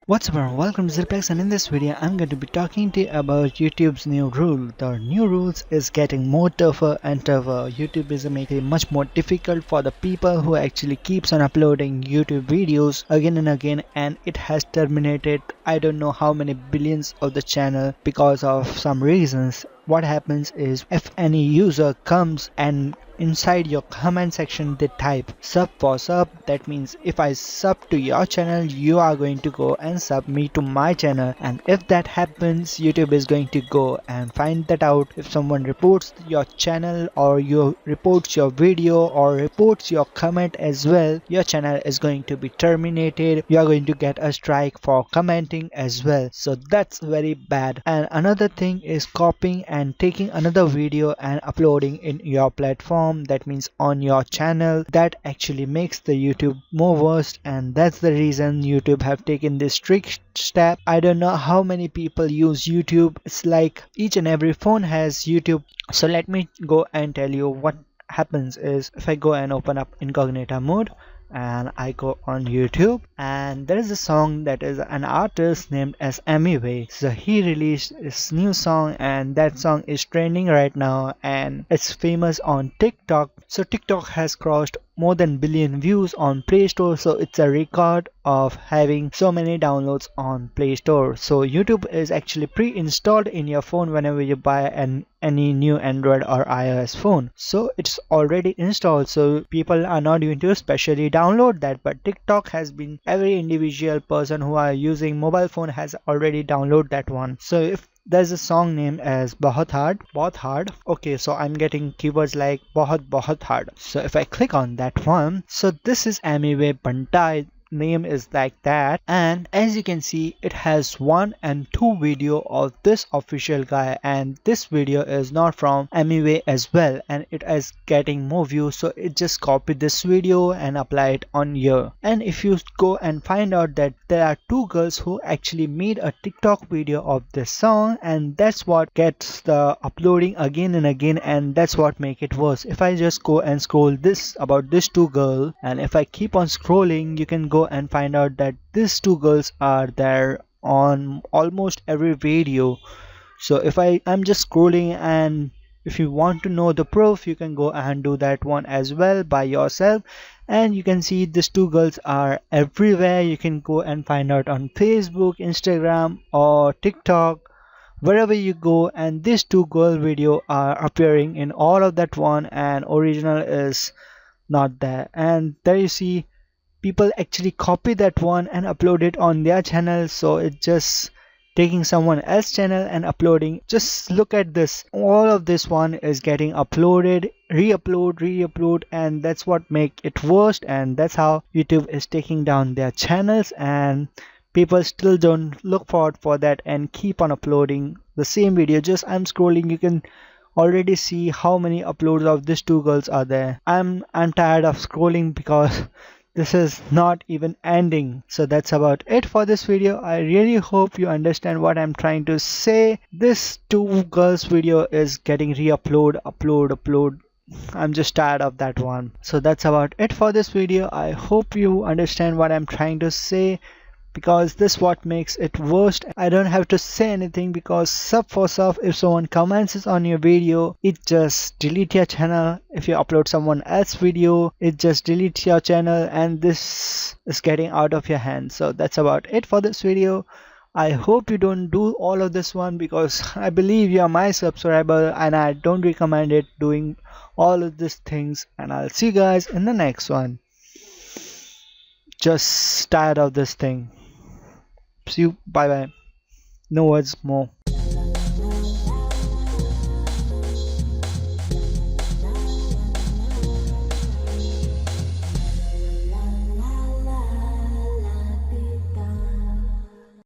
What's up everyone, welcome to ZealPlex, and in this video I'm going to be talking to you about YouTube's new rule. The new rules is getting more tougher and tougher. YouTube is making it much more difficult for the people who actually keeps on uploading YouTube videos again and again, and it has terminated I don't know how many billions of the channel because of some reasons. What happens is if any user comes and inside your comment section they type sub for sub, that means if I sub to your channel you are going to go and sub me to my channel, and if that happens YouTube is going to go and find that out. If someone reports your channel or you reports your video or reports your comment as well, your channel is going to be terminated. You are going to get a strike for commenting as well, so that's very bad. And another thing is copying and taking another video and uploading in your platform, that means on your channel. That actually makes the YouTube more worse, and that's the reason YouTube have taken this strict step. I don't know how many people use YouTube. It's like each and every phone has YouTube. So let me go and tell you what happens is if I go and open up incognito mode and I go on YouTube, and there is a song that is an artist named as Amiway. So he released his new song and that song is trending right now and it's famous on TikTok. So TikTok has crossed more than billion views on Play Store, so it's a record of having so many downloads on Play Store. So YouTube is actually pre-installed in your phone whenever you buy any new Android or iOS phone. So it's already installed, so people are not going to specially download that, but TikTok has been, every individual person who are using mobile phone has already downloaded that one. So if there's a song named as Bohot. Okay, so I'm getting keywords like Bohot hard. So if I click on that one, so this is Amiway Bantai, name is like that, and as you can see it has 1 and 2 video of this official guy, and this video is not from Amiway as well, and it is getting more views, so it just copied this video and apply it on here. And if you go and find out that there are 2 girls who actually made a TikTok video of this song, and that's what gets the uploading again and again, and that's what make it worse. If I just go and scroll this about this 2 girl, and if I keep on scrolling, you can go and find out that these 2 girls are there on almost every video. So if I'm just scrolling, and if you want to know the proof you can go and do that one as well by yourself, and you can see these 2 girls are everywhere. You can go and find out on Facebook, Instagram or TikTok, wherever you go, and these 2 girl video are appearing in all of that one, and original is not there. And there you see people actually copy that one and upload it on their channel, so it's just taking someone else's channel and uploading. Just look at this, all of this one is getting uploaded, re-upload, and that's what make it worst, and that's how YouTube is taking down their channels, and people still don't look forward for that and keep on uploading the same video. Just I'm scrolling, you can already see how many uploads of these 2 girls are there. I'm tired of scrolling because this is not even ending. So that's about it for this video. I really hope you understand what I'm trying to say. This 2 girls video is getting upload. I'm just tired of that one. So that's about it for this video. I hope you understand what I'm trying to say, because this what makes it worst. I don't have to say anything because sub for sub, if someone comments on your video, it just delete your channel. If you upload someone else's video, it just deletes your channel, and this is getting out of your hands. So that's about it for this video. I hope you don't do all of this one, because I believe you are my subscriber and I don't recommend it doing all of these things. And I'll see you guys in the next one. Just tired of this thing. See you, bye bye. No words more.